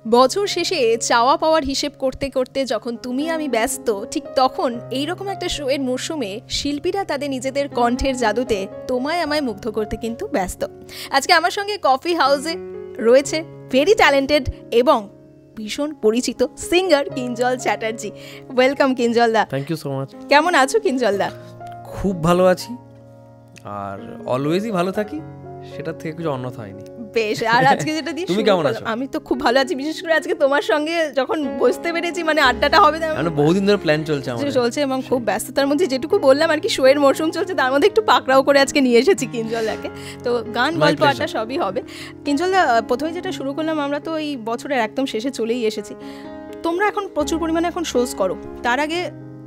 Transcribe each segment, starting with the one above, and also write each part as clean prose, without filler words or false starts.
বছর শেষে চাওয়া পাওয়ার হিসেব করতে করতে যখন তুমি আমি ব্যস্ত, ঠিক তখন এইরকম একটা শোয়ের মরশুমে শিল্পীরা তাদের নিজেদের কণ্ঠের জাদুতে তোমায় আমায় মুগ্ধ করতে কিন্তু ব্যস্ত। আজকে আমার সঙ্গে কফি হাউসে রয়েছে ভেরি ট্যালেন্টেড এবং ভীষণ পরিচিত singer Kinjal Chatterjee. Welcome Kinjal da. Thank you so much. কেমন আছো কিঞ্জল দা? খুব ভালো আছি, আর অলওয়েজই ভালো থাকি, সেটার থেকে কিছু অন্যথা হয়নি। বেশ, আর আজকে যেটা দিয়ে তুমি কেমন আছো? আমি তো খুব ভালো আছি, বিশেষ করে আজকে তোমার সঙ্গে যখন বসতে পেরেছি, মানে আড্ডাটা হবে, মানে বহুদিন ধরে প্ল্যান চলছে আমাদের, চলছে এবং খুব ব্যস্ততার মধ্যে যেটুকু বললাম আর কি, শোয়ের মরশুম চলছে, তার মধ্যে একটু পাকড়াও করে আজকে নিয়ে এসেছি কিঞ্জলদাকে। তো গান গল্প আড্ডা সবই হবে। কিঞ্জলদা, প্রথমে যেটা শুরু করলাম, আমরা তো এই বছরের একদম শেষে চলেই এসেছি। তোমরা এখন প্রচুর পরিমাণে এখন শোজ করো, তার আগে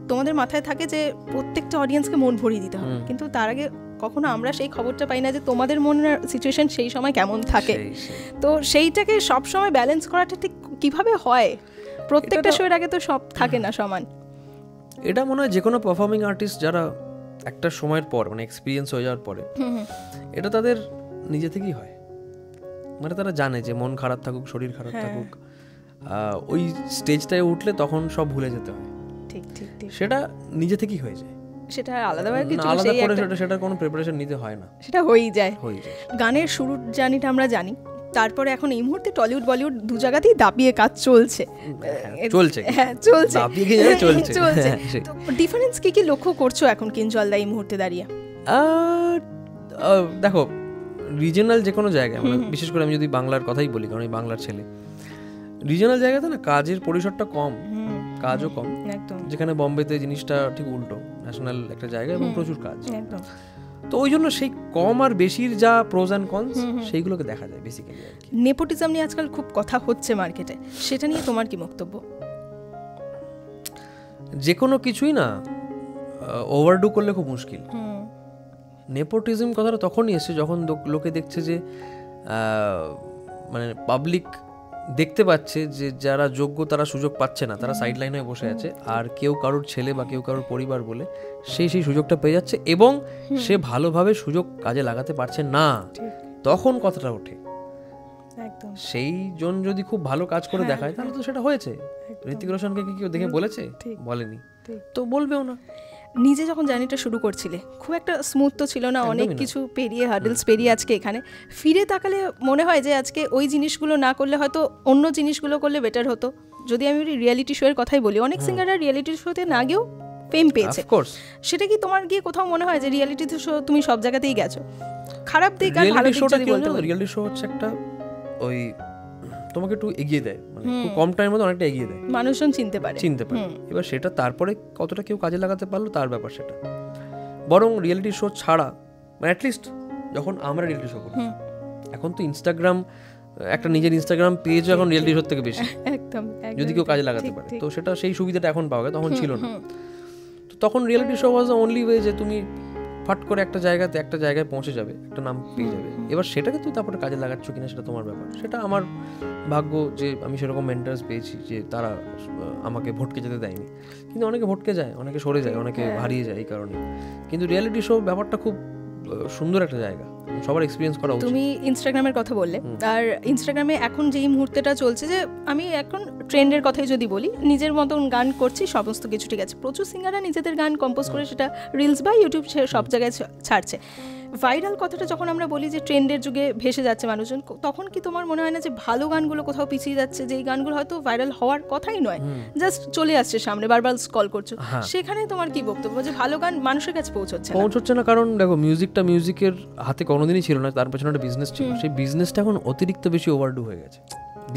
তোমাদের মাথায় থাকে যে প্রত্যেকটা অডিয়েন্সকে মন ভরিয়ে দিতে হবে, কিন্তু তার আগে কখনো আমরা সেই খবরটা পাই না যে তোমাদের মনের সিচুয়েশন সেই সময় কেমন থাকে। তো সেইটাকে সবসময় ব্যালেন্স করাটা ঠিক কিভাবে হয়? প্রত্যেকটা শোয়ের আগে তো সব থাকে না সমান। এটা মনে হয় যে কোনো পারফর্মিং আর্টিস্ট যারা একটা সময়ের পর, মানে এক্সপিরিয়েন্স হয়ে যাওয়ার পরে, এটা তাদের নিজে থেকেই হয়। মানে তারা জানে যে মন খারাপ থাকুক, শরীর খারাপ থাকুক, ওই স্টেজটায় উঠলে তখন সব ভুলে যেতে হয়। ঠিক ঠিক ঠিক, সেটা নিজে থেকেই হয়ে যায়, সেটা আলাদাভাবে কিছু আলাদা করে সেটা কোনো প্রিপারেশন নিতে হয় না, সেটা হয়েই যায়। গানের শুরুর জার্নিটা আমরা জানি, তারপরে এখন এই মুহূর্তে টলিউড বলিউড দু জায়গাতেই দাপিয়ে কাজ চলছে। ডিফারেন্স কি কি লক্ষ্য করছো এখন কিঞ্জলদা এই মুহূর্তে দাঁড়িয়ে? দেখো, রিজিওনাল যে কোনো জায়গায়, মানে বিশেষ করে আমি যদি বাংলার কথাই বলি, কারণ আমি বাংলার ছেলে, রিজিওনাল জায়গাতে না কাজের পরিসরটা কম, কাজও কম। যেখানে বম্বেতে জিনিসটা ঠিক উল্টো, ন্যাশনাল একটা জায়গা এবং প্রচুর কাজ, তো ওই জন্য সেই কম আর বেশির যা প্রোজ অ্যান্ড কনস সেইগুলোকে দেখা যায় বেসিক্যালি। নেপোটিজম নিয়ে আজকাল খুব কথা হচ্ছে মার্কেটে, সেটা নিয়ে তোমার কি বক্তব্য? যে কোনো কিছুই না ওভারডু করলে খুব মুশকিল। নেপোটিজম কথাটা তখনই এসছে যখন লোকে দেখছে যে, মানে পাবলিক দেখতে পাচ্ছে যে যারা যোগ্য তারা সুযোগ পাচ্ছে না, তারা সাইড লাইনে বসে আছে, আর কেউ কারোর ছেলে বা কেউ কারোর পরিবার বলে সেই সুযোগটা পেয়ে যাচ্ছে এবং সে ভালোভাবে সুযোগ কাজে লাগাতে পারছে না, তখন কথাটা ওঠে। সেই জন যদি খুব ভালো কাজ করে দেখায় তাহলে তো সেটা হয়েছে। ঋতিক রোশনকে কি কেউ দেখে বলেছে? বলেনি, তো বলবেও না। নিজে যখন জার্নিটা শুরু করছিলে খুব একটা স্মুথ তো ছিল না, অনেক কিছু পেরিয়ে, হার্ডলস পেরিয়ে আজকে এখানে ফিরে তাকালে মনে হয় যে আজকে ওই জিনিসগুলো না করলে হয়তো অন্য জিনিসগুলো করলে বেটার হতো। যদি আমি রিয়েলিটি শো এর কথাই বলি, অনেক সিঙ্গাররা রিয়েলিটি শোতে না গিয়েও ফেম পেয়েছে, সেটা কি তোমার গিয়ে কোথাও মনে হয় যে রিয়েলিটি শো তুমি সব জায়গাতেই গেছো? খারাপ দিক আর ভালো দিক যদি বলতে বলি, রিয়েলিটি শো হচ্ছে একটা ওই তোমাকে একটু এগিয়ে দেয়, মানে খুব কম টাইমের মধ্যে অনেকটা এগিয়ে দেয়, মানুষজন চিনতে পারে। এবার সেটা তারপরে কতটা কেউ কাজে লাগাতে পারলো তার ব্যাপার সেটা। বরং রিয়েলিটি শো ছাড়া, মানে অ্যাটলিস্ট যখন আমরা রিয়েলিটি শো করি, এখন তো ইনস্টাগ্রাম, একটা নিজের ইনস্টাগ্রাম পেজ এখন রিয়েলিটি শোর থেকে বেশি, যদি কেউ কাজে লাগাতে পারে, তো সেটা সেই সুবিধাটা এখন পাওয়া যায়, তখন ছিল না। তো তখন reality show was the only way যে তুমি ফাট করে একটা জায়গায় পৌঁছে যাবে, একটা নাম পেয়ে যাবে। এবার সেটাকে তুই তারপরে কাজে লাগাচ্ছ কিনা সেটা তোমার ব্যাপার। সেটা আমার ভাগ্য যে আমি সেরকম মেন্টার্স পেয়েছি যে তারা আমাকে ভটকে যেতে দেয়নি, কিন্তু অনেকে ভটকে যায়, অনেকে সরে যায়, অনেকে হারিয়ে যায় এই কারণে। কিন্তু রিয়েলিটি শো ব্যাপারটা খুব সুন্দর একটা জায়গা, সবার এক্সপিরিয়েন্স করা উচিত। তুমি ইনস্টাগ্রামের কথা বললে, আর ইনস্টাগ্রামে এখন যেই মুহূর্তেটা চলছে, যে আমি এখন ট্রেন্ডের কথাই যদি বলি, নিজের মতন গান করছি, সমস্ত কিছু ঠিক আছে, প্রচুর সিঙ্গাররা নিজেদের গান কম্পোজ করে সেটা রিলস বা ইউটিউব সব জায়গায় ছাড়ছে। ভাইরাল কথাটা যখন আমরা বলি যে ট্রেন্ডের যুগে ভেসে যাচ্ছে মানুষজন, তখন কি তোমার মনে হয় না যে ভালো গানগুলো কোথাও পিছিয়ে যাচ্ছে, যে এই গানগুলো হয়তো ভাইরাল হওয়ার কথাই নয়, জাস্ট চলে আসছে সামনে, বারবার স্ক্রল করছো, সেখানে তোমার কি বক্তব্য যে ভালো গান মানুষের কাছে পৌঁছচ্ছে না? কারণ দেখো, মিউজিকের হাতে কোনোদিনই ছিল না, তার পেছনে একটা বিজনেস ছিল, সেই বিজনেসটা এখন অতিরিক্ত বেশি ওভারডু হয়ে গেছে,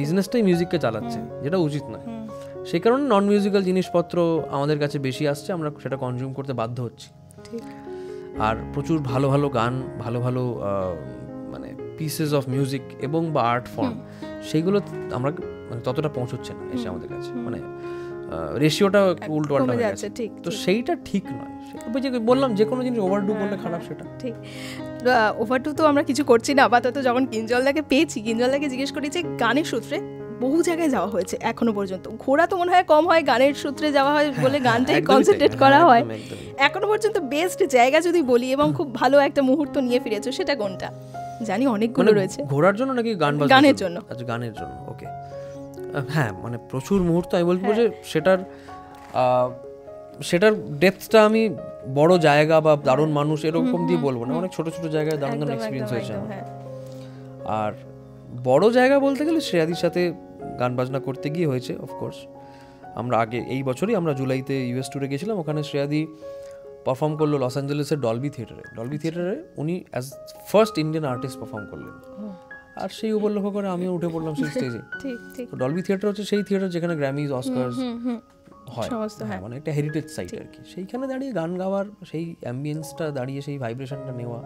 বিজনেসটাই মিউজিককে চালাচ্ছে, যেটা উচিত নয়। সেই কারণে নন মিউজিক্যাল জিনিসপত্র আমাদের কাছে বেশি আসছে, আমরা সেটা কনজিউম করতে বাধ্য হচ্ছি। আর প্রচুর ভালো ভালো গান, ভালো ভালো মানে পিসেস অফ মিউজিক এবং বা আর্ট ফর্ম, সেইগুলো আমরা ততটা পৌঁছচ্ছে না এসে আমাদের কাছে, মানে রেশিওটা উল্টো পাল্টা হয়ে গেছে। তো সেইটা ঠিক নয়। বললাম যে কোনো জিনিস ওভারডু করলে খারাপ, সেটা ঠিক। ওভারডু তো আমরা কিছু করছি না আপাতত। যখন কিঞ্জলদাকে পেয়েছি, কিঞ্জলদাকে জিজ্ঞেস করি যে গানের সূত্রে বহু জায়গায় যাওয়া হয়েছে এখনো পর্যন্ত, ঘোরা তো মনে হয় কম হয়, গানের সূত্রে যাওয়া হয় বলে গানটাই কনসেন্ট্রেট করা হয়। এখনো পর্যন্ত বেস্ট জায়গা যদি বলি এবং খুব ভালো একটা মুহূর্ত নিয়ে ফিরেছো, সেটা কোনটা? জানি অনেকগুলো রয়েছে। ঘোরার জন্য নাকি গানের জন্য? আচ্ছা, গানের জন্য। ওকে, হ্যাঁ মানে প্রচুর মুহূর্ত, আমি বলবো যে সেটার ডেপথটা আমি বড় জায়গা বা দারুণ মানুষ এরকম দিয়ে বলবো না, অনেক ছোট ছোট জায়গায় দারুণ দারুণ এক্সপিরিয়েন্স হয়েছে আমার। আর বড় জায়গা বলতে গেলে শ্রেয়াদির সাথে গান বাজনা করতে গিয়ে হয়েছে অফকোর্স। আমরা আগে এই বছরই আমরা জুলাইতে ইউএস ট্যুরে গেছিলাম, ওখানে শ্রেয়াদি পারফর্ম করলো লস অ্যাঞ্জেলেসের ডলবি থিয়েটারে উনি as first Indian artist perform করলেন। আর সেই উপলক্ষ করে আমিও উঠে পড়লাম সেই স্টেজে। ডলবি থিয়েটার হচ্ছে সেই থিয়েটার যেখানে গ্র্যামিজ, অস্কারস হয়, মানে একটা হেরিটেজ সাইট আর কি। সেইখানে দাঁড়িয়ে গান গাওয়ার সেই অ্যাম্বিয়েন্সটা, দাঁড়িয়ে সেই ভাইব্রেশনটা নেওয়া,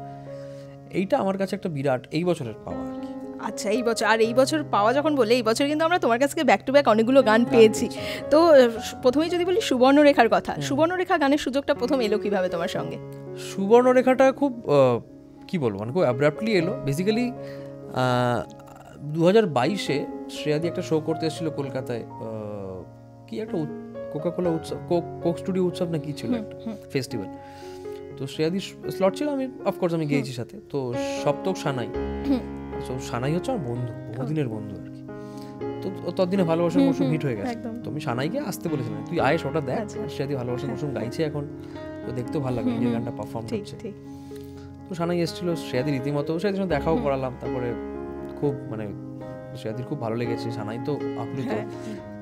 এইটা আমার কাছে একটা বিরাট এই বছরের পাওয়া আর কি। আচ্ছা, এই বছর, আর এই বছর পাওয়া যখন বলে, এই বছর কিন্তু আমরা তোমার কাছ থেকে ব্যাক টু ব্যাক অনেকগুলো গান পেয়েছি। তো প্রথমেই যদি বলি সুবর্ণরেখার কথা, সুবর্ণরেখা গানের সুযোগটা প্রথম এলো কিভাবে তোমার সঙ্গে? সুবর্ণরেখাটা খুব কি বলবো, মানে খুব অ্যাব্রাপ্টলি এলো। বেসিক্যালি 2022-এ শ্রেয়াদি একটা শো করতে এসেছিল কলকাতায়, কি একটা কোকাকোলা উৎসব, কোক স্টুডিও উৎসব না কি ছিল একটা ফেস্টিভ্যাল। তো শ্রেয়াদির স্লট ছিল, আমি অফকোর্স আমি গিয়েছি সাথে। তো সপ্তক সানাই, তো সানাই হচ্ছে আমার বন্ধু, বহুদিনের বন্ধু আর কি। তো ততদিনে ভালোবাসার মৌসুম হিট হয়ে গেছে, তো আমি সানাইকে আসতে বলেছিলাম, তুই আয় ওটা দেখ। শ্রেয়াদি ভালোবাসার মৌসুম গাইছে এখন, তো দেখতেও ভালো লাগে, নিজের গানটা পারফর্ম করছে। তো সানাই এসেছিল, শ্রেয়াদি রীতিমতো, শ্রেয়াদির সঙ্গে দেখাও করালাম। তারপরে খুব মানে শ্রেয়াদির খুব ভালো লেগেছে, সানাই তো আপ্লুত।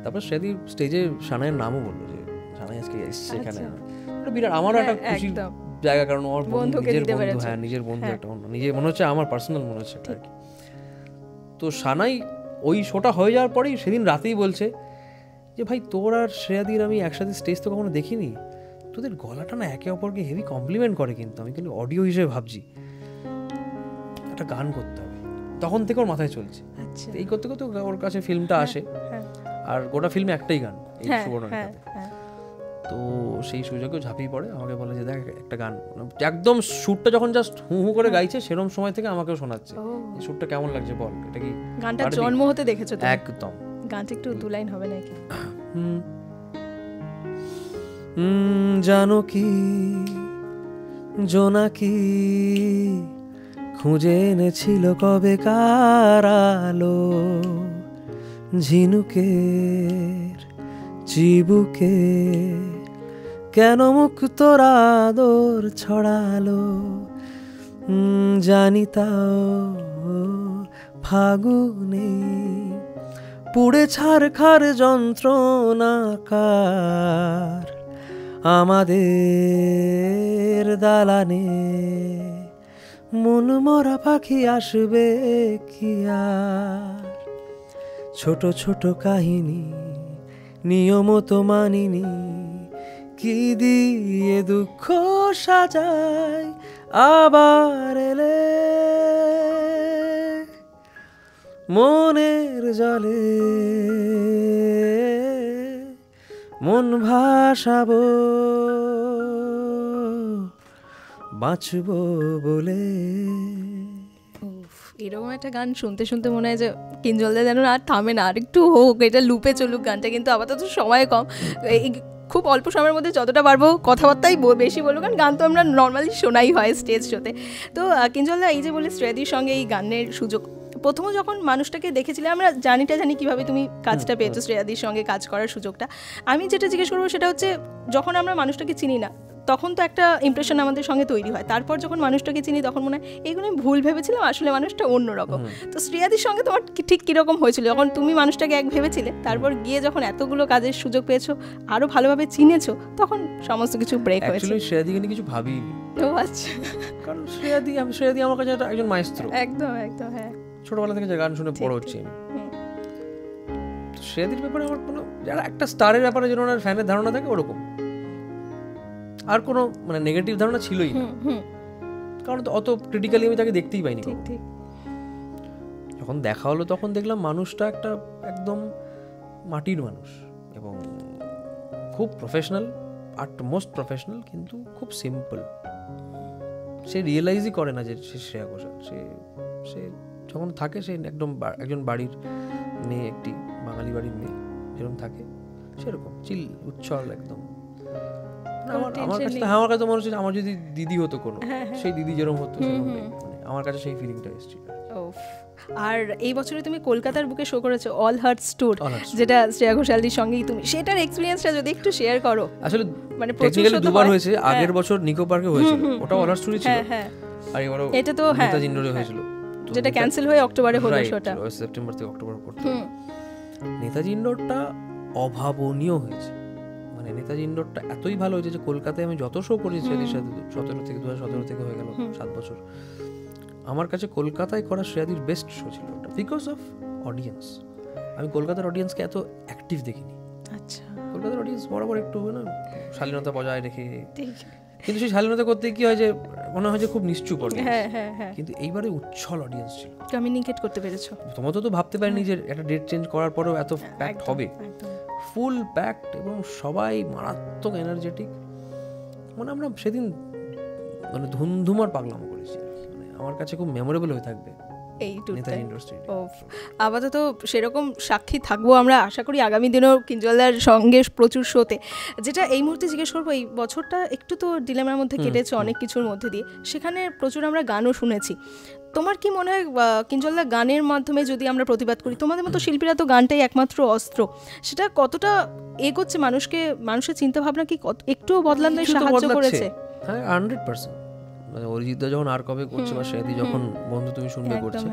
তারপর শ্রেয়াদি স্টেজে সানাইয়ের নামও বললো যে সানাই আজকে এসছে এখানে। বিরাট আমারও একটা খুশির জায়গা, কারণ আমার নিজের বন্ধু, হ্যাঁ নিজের বন্ধু, একটা নিজে মনে হচ্ছে আমার পার্সোনাল মনে হচ্ছে আর কি। তো সানাই ওই শোটা হয়ে যাওয়ার পরেই সেদিন রাতেই বলছে যে ভাই তোর আর শ্রেয়াদির আমি একসাথে স্টেজ তো কখনো দেখিনি, তোদের গলাটা না একে অপরকে হেভি কমপ্লিমেন্ট করে, কিন্তু আমি কিন্তু অডিও হিসেবে ভাবছি একটা গান করতে হবে। তখন থেকে ওর মাথায় চলছে, এই করতে করতে ওর কাছে ফিল্মটা আসে, আর গোটা ফিল্মে একটাই গান, এই সুবর্ণরেখাতে। তো সেই সুযোগেও ঝাঁপিয়ে পড়ে, আমাকে বলে যে দেখ একটা গান, একদম শ্যুটটা যখন জাস্ট হু হু করে গাইছে সেরকম সময় থেকে আমাকেও শোনাচ্ছে, এই শ্যুটটা কেমন লাগছে বল, এটা কি গানটা জন্ম হতে দেখেছো তুমি? একদম। গানটা একটু দু লাইন হবে নাকি? জানো কি জোনাকি খুঁজে এনেছিল কবে কারালো, ঝিনুকের চিবুকে কেন মুক্ত আদর ছড়ালো, জানি তাও ফাগুনে পুড়ে ছারখার যন্ত্রণাকার আমাদের দালানে মন মরা পাখি আসবে কি আর, ছোট ছোট কাহিনী নিয়মত মানিনি, কি দিয়ে দুঃখ সাজায় আবার এলে মনের জলে মন ভাসাবো বাঁচবো বলে। এরকম একটা গান শুনতে শুনতে মনে হয় যে কিঞ্জলদা যেন আর থামে না, আর একটু হোক, এটা লুপে চলুক গানটা। কিন্তু আপাতত সময় কম, খুব অল্প সময়ের মধ্যে যতটা পারবো কথাবার্তাই বেশি বলবো, কারণ গান তো আমরা নর্মালি শোনাই হয় স্টেজ শোতে। তো কিঞ্জলদা, এই যে বলে শ্রেয়াদির সঙ্গে এই গানের সুযোগ, প্রথম যখন মানুষটাকে দেখেছিলে, আমরা জানি কিভাবে তুমি কাজটা পেয়েছো, শ্রেয়াদির সঙ্গে কাজ করার সুযোগটা। আমি যেটা জিজ্ঞেস করবো সেটা হচ্ছে, যখন আমরা মানুষটাকে চিনি না তখন তো একটা ইমপ্রেশন আমাদের সঙ্গে তৈরি হয়, তারপর যখন মানুষটাকে চিনি তখন মনে হয় এইগুলো আমি ভুল ভেবেছিলাম, আসলে মানুষটা অন্যরকম। তো শ্রেয়াদির সঙ্গে তোমার ঠিক কীরকম হয়েছিল যখন তুমি মানুষটাকে এক ভেবেছিলে, তারপর গিয়ে যখন এতগুলো কাজের সুযোগ পেয়েছো, আরও ভালোভাবে চিনেছো, তখন সমস্ত কিছু ব্রেক হয়েছে? শ্রেয়াদিকে নিয়ে কিছু ভাবিনি। ও আচ্ছা, কারণ শ্রেয়াদি আমার কাছে একজন মাইস্ত্রো, একদম একদম। হ্যাঁ, ছোটবেলা থেকে যে গান শুনে বড় হচ্ছে আমি, শ্রেয়াদির ব্যাপারে আমার কোনো, যারা একটা স্টারের ব্যাপারে যেন ওনার ফ্যানের ধারণা থাকে ওরকম, আর কোনো মানে নেগেটিভ ধারণা ছিলই না, কারণ তো অত ক্রিটিক্যালি আমি তাকে দেখতেই পাইনি। যখন দেখা হলো তখন দেখলাম মানুষটা একটা একদম মাটির মানুষ, এবং খুব প্রফেশনাল, মোস্ট প্রফেশনাল, কিন্তু খুব সিম্পল। সে রিয়েলাইজই করে না যে সে শ্রেয়া ঘোষাল। সে যখন থাকে সে একজন বাড়ির মেয়ে, একটি বাঙালি বাড়ির মেয়ে যেরকম থাকে সেরকম চিল উচ্ছল একদম। আমার কাছে মনে হচ্ছে আমার যদি দিদি হতো কোনো, সেই দিদি যেরকম হতো, আমার কাছে সেই ফিলিংটা এসেছিল। আর এই বছরে তুমি কলকাতার বুকে শো করেছো অল হার্টস ট্যুর, যেটা শ্রেয়া ঘোষালদির সঙ্গেই তুমি, সেটার এক্সপেরিয়েন্সটা যদি একটু শেয়ার করো। আসলে মানে টেকনিক্যালি দুবার হয়েছে, আগের বছর নিকো পার্কে হয়েছিল, ওটা অল হার্টস ট্যুরই ছিল। আর এবারও এটা তো নেতাজি ইন্ডোরে হয়েছিল, যেটা ক্যান্সেল হয়ে অক্টোবরে হলো শোটা, সেপ্টেম্বর থেকে অক্টোবর করতে। নেতাজি ইন্ডোরটা অভাবনীয় হয়েছে, মানে নেতাজি ইন্ডোরটা এতই ভালো হয়েছে যে কলকাতায় আমি যত শো করেছি 2017 থেকে হয়ে গেল 7 বছর, আমার কাছে কলকাতায় করা শ্রেয়াদির বেস্ট শো ছিল ওটা, বিকজ অফ অডিয়েন্স। আমি কলকাতার অডিয়েন্সকে এত অ্যাক্টিভ দেখিনি। আচ্ছা, কলকাতার অডিয়েন্স বরাবর একটু না শালীনতা বজায় রেখে, কিন্তু সেই শালীনতা করতে কি হয় যে মনে হয় যে খুব নিশ্চুপ অডিয়েন্স, কিন্তু এইবারে উচ্ছল অডিয়েন্স ছিল, কমিউনিকেট করতে পেরেছো। তোমরা তো ভাবতে পারিনি যে একটা ডেট চেঞ্জ করার পরেও এত প্যাকড হবে, ফুল প্যাকড, এবং সবাই মারাত্মক এনার্জেটিক। মানে আমরা সেদিন মানে ধুমধুমার পাগলাম করেছি, মানে আমার কাছে খুব মেমোরেবল হয়ে থাকবে এই নেতাজি ইন্ডোর স্টেডিয়াম। আপাতত সেরকম সাক্ষী থাকবো আমরা, আশা করি আগামী দিনেও কিঞ্জলদার সঙ্গে প্রচুর শোতে। যেটা এই মুহূর্তে জিজ্ঞেস করবো, এই বছরটা একটু তো ডিলেমার মধ্যে কেটেছে অনেক কিছুর মধ্যে দিয়ে, সেখানে প্রচুর আমরা গানও শুনেছি। তোমার কি মনে হয় কিঞ্জলদা গানের মাধ্যমে যদি আমরা প্রতিবাদ করি, তোমাদের মতো শিল্পীরা তো গানটাই একমাত্র অস্ত্র, সেটা কতটা এগোচ্ছে মানুষকে, মানুষের চিন্তাভাবনা কি একটুও বদলাতে সাহায্য করেছে? হ্যাঁ, 100%। মানে অরিজিৎ দা যখন আর কবে করছে বা শ্রেয়াদি যখন বন্ধু তুমি শুনবে করছে,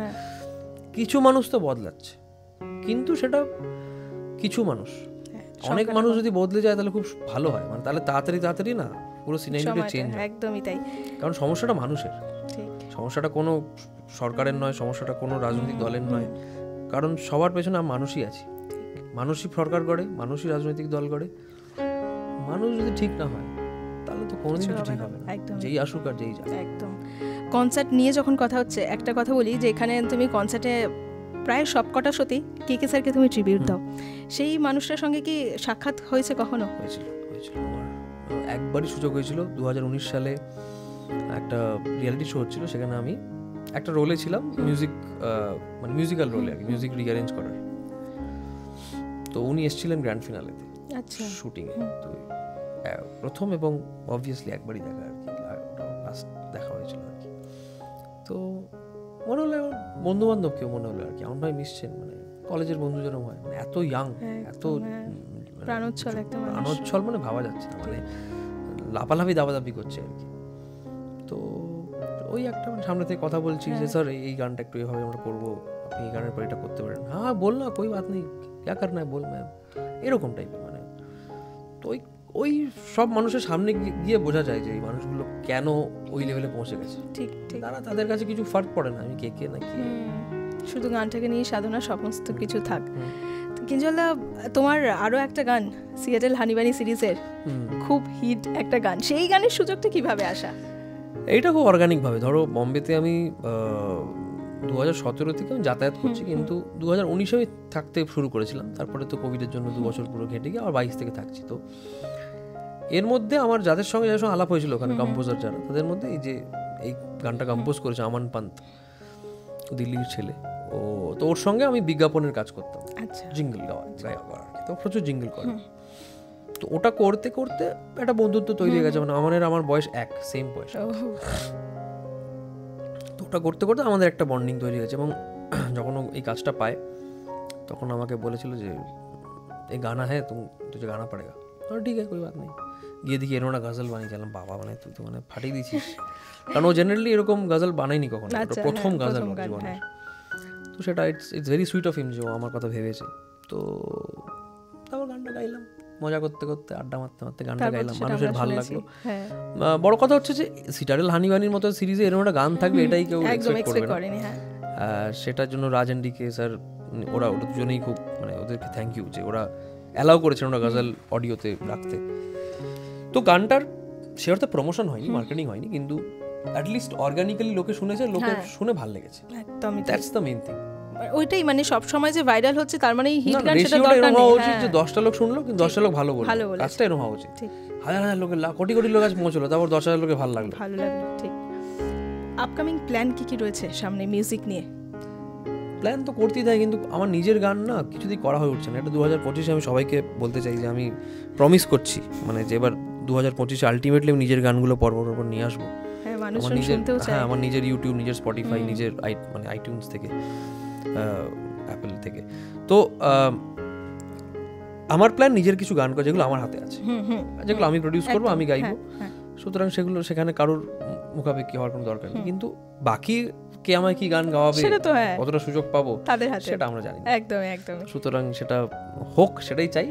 কিছু মানুষ তো বদলাচ্ছে, কিন্তু সেটা কিছু মানুষ, অনেক মানুষ যদি বদলে যায় তাহলে খুব ভালো হয়, মানে তাহলে তাড়াতাড়ি না পুরো সিনারিওটা চেঞ্জ হয়। একদমই তাই, কারণ সমস্যাটা মানুষের, সমস্যাটা কোনো সরকারের নয়, সমস্যাটা কোনো রাজনৈতিক দলের নয়, কারণ সবার পেছনে মানুষই আছে, মানুষই সরকার করে, মানুষই রাজনৈতিক দল করে। মানুষ যদি ঠিক না হয় তাহলে তো কোনোদিন কিছু ঠিক হবে না, যেই আসুক আর যেই যাক। একদম। কনসার্ট নিয়ে যখন কথা হচ্ছে, একটা কথা বলি যে এখানে তুমি কনসার্টে প্রায় সব কটা শোতেই কে স্যারকে তুমি ট্রিবিউট দাও, সেই মানুষটার সঙ্গে কি সাক্ষাৎ হয়েছে কখনো? হয়েছিল। আমার একবারই সুযোগ হয়েছিল, 2019 সালে একটা রিয়েলিটি শো হচ্ছিল, সেখানে আমি একটা রোলে ছিলাম, মানে মিউজিক্যাল রোলে আর কি, মিউজিক রিঅ্যারেঞ্জ করার। তো উনি এসেছিলেন গ্র্যান্ড ফিনালেতে শুটিংয়ে, তো প্রথম এবং অবভিয়াসলি একবারই দেখা আর কি, লাস্ট দেখা হয়েছিল আর কি। তো মনে হলো বন্ধু বান্ধব কেউ মনে হলো আর কি, আমার ভাই মিশছেন, মানে কলেজের বন্ধু যেরকম হয়, মানে এত ইয়াং, এত প্রাণোচ্ছল, মানে ভাবা যাচ্ছে না, মানে লাফালাফি দাবাদাবি করছে আর কি। তো ওই একটা সামনে থেকে কথা বলছি যে স্যার এই গানটা একটু এভাবে আমরা করবো, আপনি এই গানের পর এটা করতে পারেন, হ্যাঁ বল না, কোই বাত নেই, ক্যা করনা হ্যায় বল ম্যাম, এরকম টাইপের। মানে তো ওই সব মানুষের সামনে গিয়ে বোঝা যায় যে এই মানুষগুলো কেন ওই লেভেলে পৌঁছে গেছে। ঠিক, তাদের কাছে কিছু ফার্ক পড়ে না আমি কে না কি, শুধু গানটাকে নিয়ে সাধনা সমস্ত কিছু থাক। কিঞ্জলদা, তোমার আরো একটা গান সিয়াটেল হানিবানি সিরিজের খুব হিট একটা গান, সেই গানের সুযোগটা কিভাবে আসা? এইটা খুব অর্গানিক ভাবে, ধরো বম্বেতে আমি 2017 থেকে আমি যাতায়াত করছি, কিন্তু 2019 আমি থাকতে শুরু করেছিলাম, তারপরে তো কোভিডের জন্য 2 বছর পুরো ঘেটে গিয়ে আবার 22 থেকে থাকছি। তো এর মধ্যে আমার যাদের সঙ্গে আলাপ হয়েছিল ওখানে কম্পোজার যারা, তাদের মধ্যে এই যে এই গানটা কম্পোজ করেছে আমান পান্ত, দিল্লির ছেলে, তো ওর সঙ্গে আমি বিজ্ঞাপনের কাজ করতাম, জিঙ্গল গাওয়া আর কি, তো প্রচুর জিঙ্গল করে। তো ওটা করতে করতে একটা বন্ধুত্ব তৈরি হয়ে গেছে, মানে আমার বয়স সেম বয়স। তো ওটা করতে করতে আমাদের একটা বন্ডিং তৈরি হয়েছে, এবং যখন এই কাজটা পায় তখন আমাকে বলেছিল যে এই গানা হ্যাঁ তুই গানা পড়েগা, ঠিক আছে কোই বাত নেই। গিয়ে দেখি এরকম একটা গজল বানিয়ে গেলাম, বাবা মানে তুই তো মানে ফাটিয়ে দিয়েছিস, কারণ ও জেনারেলি এরকম গজল বানায়নি কখনো, প্রথম গজল জীবনে। তো সেটা it's very sweet of him যে ও আমার কথা ভেবেছে। তো তারপর গানটা গাইলাম, মজা করতে করতে, আড্ডা মারতে মারতে গানটা গাইলাম, মানুষের ভালো লাগলো। বড় কথা হচ্ছে যে সিটারেল হানিবানির মতো সিরিজে এরকম একটা গান থাকবে এটাই কেউ এক্সপেক্ট করবে না। সেটার জন্য রাজ এন্ডিকে স্যার, ওরা দুজনেই খুব, মানে ওদেরকে থ্যাংক ইউ যে ওরা অ্যালাউ করেছেন ওরা গজল অডিওতে রাখতে। তো গানটার সে অর্থে প্রমোশন হয়নি, মার্কেটিং হয়নি, কিন্তু অ্যাটলিস্ট অর্গানিক্যালি লোকে শুনেছে, লোকে শুনে ভালো লেগেছে, একদমই দ্যাটস দ্য মেইন থিং। ওইটাই, মানে সব সময় যে ভাইরাল হচ্ছে তার মানে হিট গান, সেটা দরকার নেই। উচিত যে 10টা লোক শুনলো কিন্তু 10টা লোক ভালো বললো, কাজটা এরকম হওয়া উচিত। হাজার হাজার লোকের, কোটি কোটি লোক কাছে পৌঁছলো, তারপর 10,000 লোকে ভালো লাগলো। ঠিক। আপকামিং প্ল্যান কি রয়েছে সামনে মিউজিক নিয়ে? প্ল্যান তো করতেই থাকে, কিন্তু আমার নিজের গান না কিছুতেই করা হয়ে উঠছে না। এটা 2025-এ আমি সবাইকে বলতে চাই যে আমি প্রমিস করছি, মানে যে এবার 2025-এ আলটিমেটলি আমি নিজের গানগুলো পরপর নিয়ে আসবো। আমার নিজের ইউটিউব, নিজের স্পটিফাই, নিজের মানে আইটিউনস থেকে অ্যাপেল থেকে। তো আমার প্ল্যান নিজের কিছু গান করা, যেগুলো আমার হাতে আছে, যেগুলো আমি প্রডিউস করবো, আমি গাইবো, সুতরাং সেগুলো সেখানে কারোর মুখাপেক্ষি হওয়ার কোনো দরকার নেই। কিন্তু বাকি কে আমায় কি গান গাওয়াবে, কতটা সুযোগ পাবো, তাদের হাতে, সেটা আমরা জানি। একদম একদম। সুতরাং সেটা হোক, সেটাই চাই।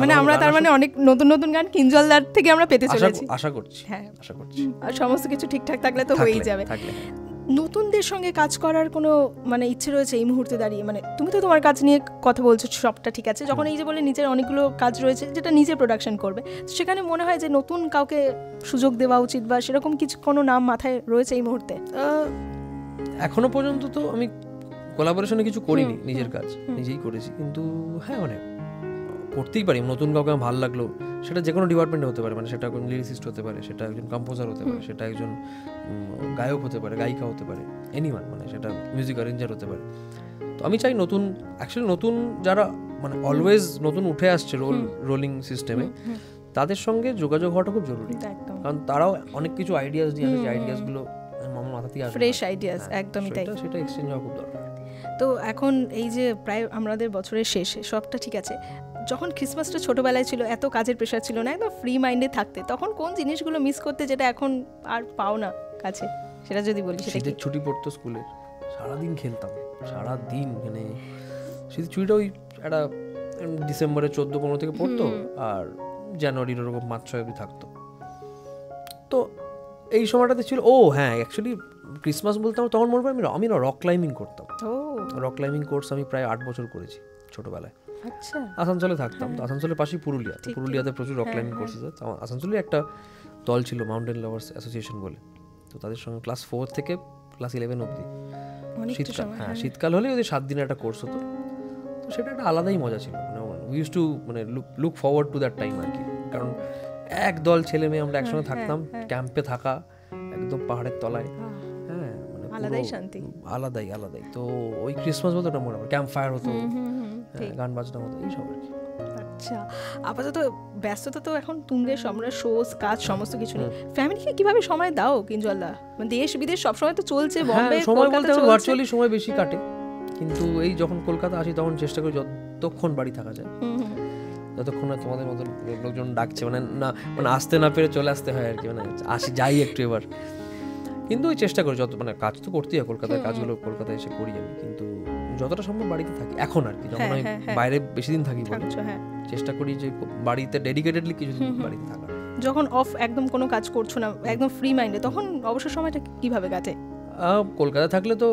মানে আমরা তার মানে অনেক নতুন নতুন গান কিঞ্জলদার থেকে আমরা পেতে চলেছি, আশা করছি। আর সমস্ত কিছু ঠিকঠাক থাকলে তো হয়েই যাবে। নতুনদের সঙ্গে কাজ করার কোনো মানে ইচ্ছে রয়েছে এই মুহূর্তে দাঁড়িয়ে? মানে তুমি তো তোমার কাজ নিয়ে কথা বলছো, সবটা ঠিক আছে, যখন এই যে বলে নিজের অনেকগুলো কাজ রয়েছে যেটা নিজে প্রোডাকশন করবে, সেখানে মনে হয় যে নতুন কাউকে সুযোগ দেওয়া উচিত, বা সেরকম কিছু কোনো নাম মাথায় রয়েছে এই মুহূর্তে? এখনো পর্যন্ত তো আমি কোলাবোরেশনে কিছু করিনি, নিজের কাজ নিজেই করেছি। কিন্তু হ্যাঁ, মানে করতেই পারি। নতুন কাউকে আমার ভালো লাগলো, সেটা যে কোনো ডিপার্টমেন্টে হতে পারে, মানে সেটা একজন লিরিসিস্ট হতে পারে, সেটা একজন কম্পোজার হতে পারে, সেটা একজন গায়ক হতে পারে, গায়িকা হতে পারে, এনিওয়ান, মানে সেটা মিউজিক অ্যারেঞ্জার হতে পারে। তো আমি চাই নতুন, অ্যাকচুয়ালি নতুন যারা মানে অলওয়েজ নতুন উঠে আসছে রোলিং সিস্টেমে, তাদের সঙ্গে যোগাযোগ হওয়াটা খুব জরুরি, কারণ তারাও অনেক কিছু আইডিয়াস দিয়ে আসে, আইডিয়াসগুলো আমার মাথা থেকে আসে, ফ্রেশ আইডিয়াস, একদমই তাই, সেটা এক্সচেঞ্জ হওয়া খুব দরকার। তো এখন এই যে প্রায় আমাদের বছরের শেষে, সবটা ঠিক আছে, যখন ক্রিসমাসটা ছোটবেলায় ছিল, এত কাজের প্রেশার ছিল না, একদম ফ্রি মাইন্ডে থাকতে, তখন কোন জিনিসগুলো মিস করতে যেটা এখন আর পাও না কাছে, সেটা যদি বলি? সেটা ছুটি পড়তো স্কুলের, সারাদিন খেলতাম, সারাদিন, মানে শীতের ছুটিটা ওই একটা ডিসেম্বরের 14-15 থেকে পড়তো, আর জানুয়ারির ওরকম 5-6 অবধি থাকতো। তো এই সময়টাতে ছিল, ও হ্যাঁ, অ্যাকচুয়ালি ক্রিসমাস বলতে আমার তখন মনে পড়ে আমি না রক ক্লাইম্বিং করতাম। রক ক্লাইম্বিং কোর্স আমি প্রায় 8 বছর করেছি ছোটবেলায়। আচ্ছা, আসানসোলে থাকতাম, তো আসানসোলের পাশেই পুরুলিয়াতে প্রচুর রক ক্লাইম্বিং কোর্সেস আছে। আসানসোলে একটা দল ছিল, মাউন্টেন লাভার্স অ্যাসোসিয়েশন বলে, তো তাদের সঙ্গে ক্লাস 4 থেকে ক্লাস 11 অবধি, শীতকাল, হ্যাঁ শীতকাল হলে ওদের 7 দিনের একটা কোর্স হতো। তো সেটা একটা আলাদাই মজা ছিল, মানে উই ইউজ টু মানে look forward to that time আর কি, কারণ এক দল ছেলে মেয়ে আমরা একসঙ্গে থাকতাম, ক্যাম্পে থাকা একদম পাহাড়ের তলায়, হ্যাঁ মানে আলাদাই শান্তি, আলাদাই। তো ওই ক্রিসমাস বলতে ওটা মনে পড়ে, ক্যাম্প ফায়ার হতো, গান বাজনা হতো, এইসব আর কি। আচ্ছা, আপাতত ব্যস্ততা তো এখন তুঙ্গে, আমরা শোজ, কাজ, সমস্ত কিছু নেই, ফ্যামিলিকে কিভাবে সময় দাও কিঞ্জলদা? মানে দেশ বিদেশ সবসময় তো চলছে, বম্বে সময় বলতে ভার্চুয়ালি সময় বেশি কাটে, কিন্তু এই যখন কলকাতা আসি তখন চেষ্টা করি যতক্ষণ বাড়ি থাকা যায়, যতক্ষণ না তোমাদের মতন লোকজন ডাকছে, মানে আসতে না পেরে চলে আসতে হয় আর কি, মানে যাই একটু এবার, কিন্তু ওই চেষ্টা করি মানে কাজ তো করতেই হয়, কলকাতার কাজগুলো কলকাতায় এসে করি আমি, কিন্তু যতটা সম্ভব বাড়িতে থাকি এখন আর কি, যখন আমি বাইরে বেশি দিন থাকি বলে চেষ্টা করি যে বাড়িতে ডেডিকেটেডলি কিছুদিন বাড়িতে থাকা। যখন অফ একদম কোনো কাজ করছো না, একদম ফ্রি মাইন্ডে, তখন অবসর সময়টা কিভাবে কাটে? কলকাতা থাকলে তো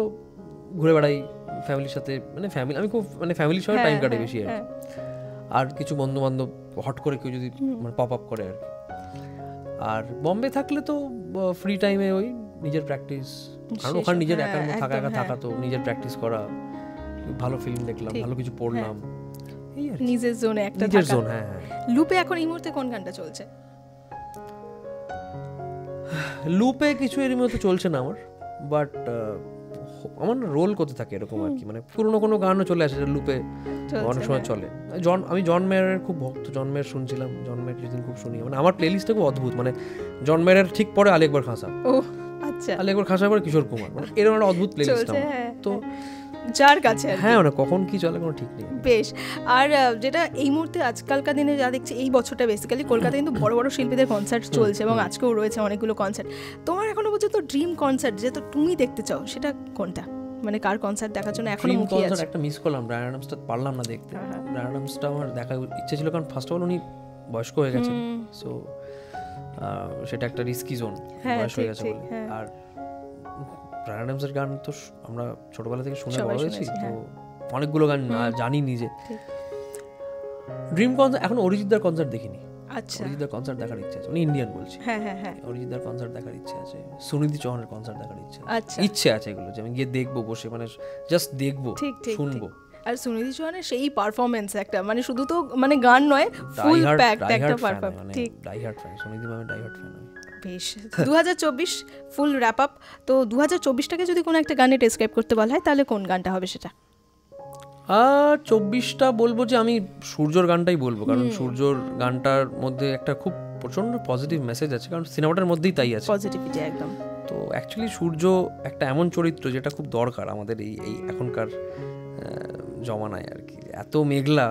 ঘুরে বেড়াই ফ্যামিলির সাথে, মানে আমি খুব মানে ফ্যামিলির সঙ্গে টাইম কাটে বেশি আর কি, আর কিছু বন্ধু বান্ধব হট করে কেউ যদি মানে পপ আপ করে আর কি। আর বম্বে থাকলে তো ফ্রি টাইমে ওই নিজের প্র্যাকটিস, কারণ ওখানে নিজের একা থাকা তো নিজের প্র্যাকটিস করা, ভালো ফিল্ম দেখলাম, ভালো কিছু পড়লাম, এই আর নিজের জোনে একটা নিজের জোন। হ্যাঁ, লুপে এখন এই মুহূর্তে কোন গানটা চলছে? লুপে কিছু এর মধ্যে চলছে না আমার, বাট আমার রোল করতে থাকে এরকম আর কি, মানে পুরোনো কোনো গানও চলে আসে লুপে অনেক সময় চলে। আমি জন মেয়ারের খুব ভক্ত, জন মেয়ার শুনছিলাম, জন মেয়ার কিছুদিন খুব শুনি, মানে আমার প্লেলিস্টটা খুব অদ্ভুত, মানে জন মেয়ারের ঠিক পরে আলী আকবর খান সাহেব, আচ্ছা আলী আকবর খান সাহেব আর কিশোর কুমার, মানে এরকম একটা অদ্ভুত প্লেলিস্ট আমার, তো যার কাছে হ্যাঁ মানে কখন কি চলে কোনো ঠিক নেই। বেশ, আর যেটা এই মুহূর্তে আজকালকার দিনে যা দেখছি, এই বছরটা বেসিক্যালি কলকাতায় কিন্তু বড় বড় শিল্পীদের কনসার্ট চলছে, এবং আজকেও রয়েছে অনেকগুলো কনসার্ট। তোমার এখনো পর্যন্ত ড্রিম কনসার্ট যেটা তুমি দেখতে চাও, সেটা কোনটা? মানে কার কনসার্ট দেখার জন্য এখনো মুখিয়ে আছো? একটা মিস করলাম, ব্রায়ান অ্যাডামসটা পারলাম না দেখতে। ব্রায়ান অ্যাডামসটা আমার দেখার ইচ্ছে ছিল, কারণ ফার্স্ট অফ অল উনি বয়স্ক হয়ে গেছেন, সো সেটা একটা রিস্কি জোন, বয়স হয়ে গেছে বলে। আর ব্রায়ান অ্যাডামসের গান তো আমরা ছোটবেলা থেকে শুনে বড় হয়েছি, তো অনেকগুলো গান জানি নিজে। ড্রিম কনসার্ট এখন অরিজিৎদার কনসার্ট দেখিনি। আচ্ছা, অরিজিৎদার কনসার্ট দেখার ইচ্ছা আছে, উনি ইন্ডিয়ান বলছি। হ্যাঁ, অরিজিৎদার কনসার্ট দেখার ইচ্ছা আছে, সুনিধি চৌহানের কনসার্ট দেখার ইচ্ছে আছে, এগুলো যে আমি গিয়ে দেখবো, বসে মানে জাস্ট দেখবো, শুনবো। আর সুনিধি চৌহানের সেই পারফরম্যান্স একটা, মানে শুধু তো মানে গান নয়, ফুল প্যাকড একটা পারফরম্যান্স, ঠিক ডাই হার্ড ফ্যান, সুনিধি ম্যামের ডাই হার্ড ফ্যান আমি। বেশ, 2024 ফুল র্যাপ আপ, তো 2024টাকে যদি কোনো একটা গানে ডেসক্রাইব করতে বলা হয়, তাহলে কোন গানটা হবে সেটা? 24টা বলবো যে আমি সূর্যর গানটাই বলবো, কারণ সূর্যর গানটার মধ্যে একটা খুব প্রচন্ড পজিটিভ মেসেজ আছে, কারণ সিনেমাটার মধ্যেই তাই আছে, পজিটিভিটি একদম। তো অ্যাকচুয়ালি সূর্য একটা এমন চরিত্র যেটা খুব দরকার আমাদের এই এখনকার জমানায় আর কি, এত মেঘলা,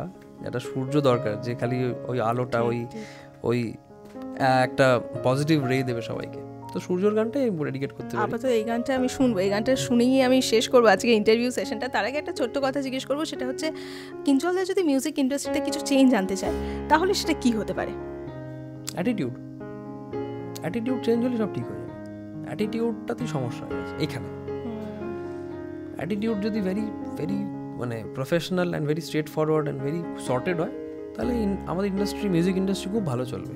একটা সূর্য দরকার যে খালি ওই আলোটা ওই একটা পজিটিভ রে দেবে সবাইকে। তো সূর্যর গানটাই ডেডিকেট করতে পারি। আপাতত এই গানটা আমি শুনবো, এই গানটা শুনেই আমি শেষ করবো আজকে ইন্টারভিউ সেশনটা। তার আগে একটা ছোট্ট কথা জিজ্ঞেস করবো, সেটা হচ্ছে কিঞ্জলদা যদি মিউজিক ইন্ডাস্ট্রিতে কিছু চেঞ্জ আনতে চায় তাহলে সেটা কি হতে পারে? অ্যাটিটিউড চেঞ্জ হলে সব ঠিক হয়ে যাবে। অ্যাটিটিউডটাতেই সমস্যা হয়ে গেছে এইখানে। অ্যাটিটিউড যদি ভেরি ভেরি মানে professional and very straight forward and very sorted হয়, তাহলে আমাদের ইন্ডাস্ট্রি, মিউজিক ইন্ডাস্ট্রি খুব ভালো চলবে।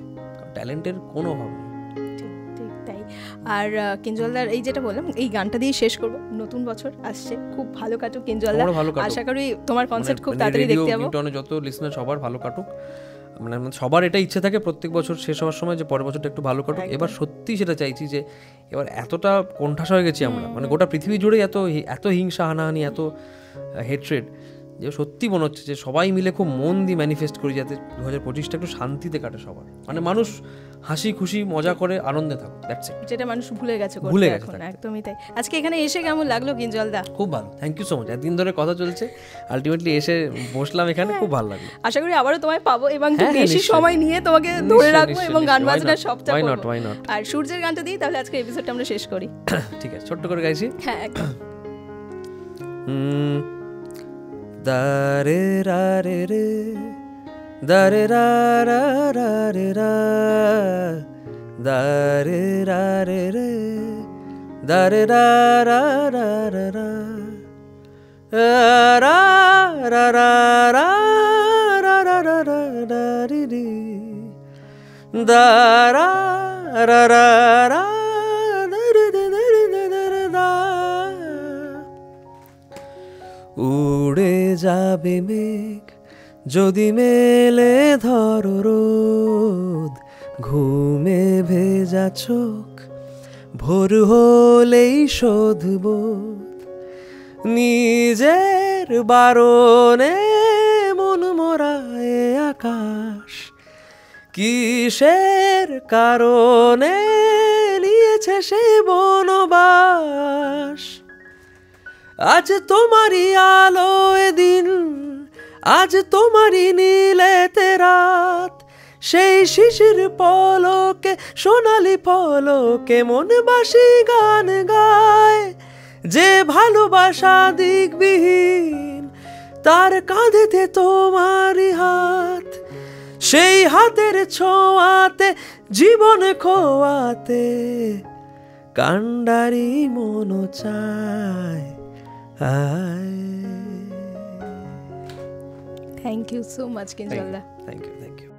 ট্যালেন্টের কোনো অভাব নেই। ঠিক তাই। আর কিঞ্জলদার এই যেটা বললাম, এই গানটা দিয়ে শেষ করবো। নতুন বছর আসছে, খুব ভালো কাটুক কিঞ্জলদা, আশা করি তোমার কনসার্ট খুব তাড়াতাড়ি দেখতে যাবো। যত লিসনার সবার ভালো কাটুক, মানে সবার এটা ইচ্ছে থাকে প্রত্যেক বছর শেষ হওয়ার সময় যে পরের বছরটা একটু ভালো কাটুক। এবার সত্যি সেটা চাইছি যে এবার এতটা কোণঠাসা হয়ে গেছি আমরা, মানে গোটা পৃথিবী জুড়ে এত হিংসা, হানাহানি, এত হেট্রেড, যে সত্যি মনে হচ্ছে যে সবাই মিলে খুব মন দিয়ে ম্যানিফেস্ট করি যাতে 2025টা একটু শান্তিতে কাটে সবার, মানে মানুষ হাসি খুশি মজা করে আনন্দে থাকুক, দ্যাটস ইট, যেটা মানুষ ভুলে গেছে এখন। একদমই তাই। আজকে এখানে এসে কেমন লাগলো কিঞ্জলদা? খুব ভালো, থ্যাংক ইউ সো মাচ। একদিন ধরে কথা চলছে, আলটিমেটলি এসে বসলাম এখানে, খুব ভালো লাগলো। আশা করি আবারও তোমায় পাবো এবং বেশি সময় নিয়ে তোমাকে ধরে রাখবো এবং গান বাজনা সবটা করব। আর সূর্যের গানটা দিই তাহলে আজকে এপিসোডটা আমরা শেষ করি। ঠিক আছে, ছোট্ট করে গাইছি। হ্যাঁ একদম। দারে রা রে রে, দারে রা রা রা রে রা, দারে রা রে রে, দারে রা রা রা রা রা, রা রা রা রা রা রা রা রা রা রি রি, দা রা রা রা রা উড়ে যাবে মেঘ যদি মেলে ধরো রোদ, ঘুমে ভেজা চোখ ভোর হলেই শোধবোধ, নিজের বারণে মন মরায় আকাশ, কিসের কারণে নিয়েছে সে বনবাস। আজ তোমারই আলোয় দিন, আজ তোমারই নীলেতে রাত, সেই শিশির পলকে সোনালি পলকে মন বাসি গান গায়, যে ভালোবাসা দিকবিহীন তার কাঁধেতে তোমারই হাত, সেই হাতের ছোঁয়াতে জীবন খোয়াতে কান্ডারি মন চায়। Thank you so much, Kinjolda. Thank you.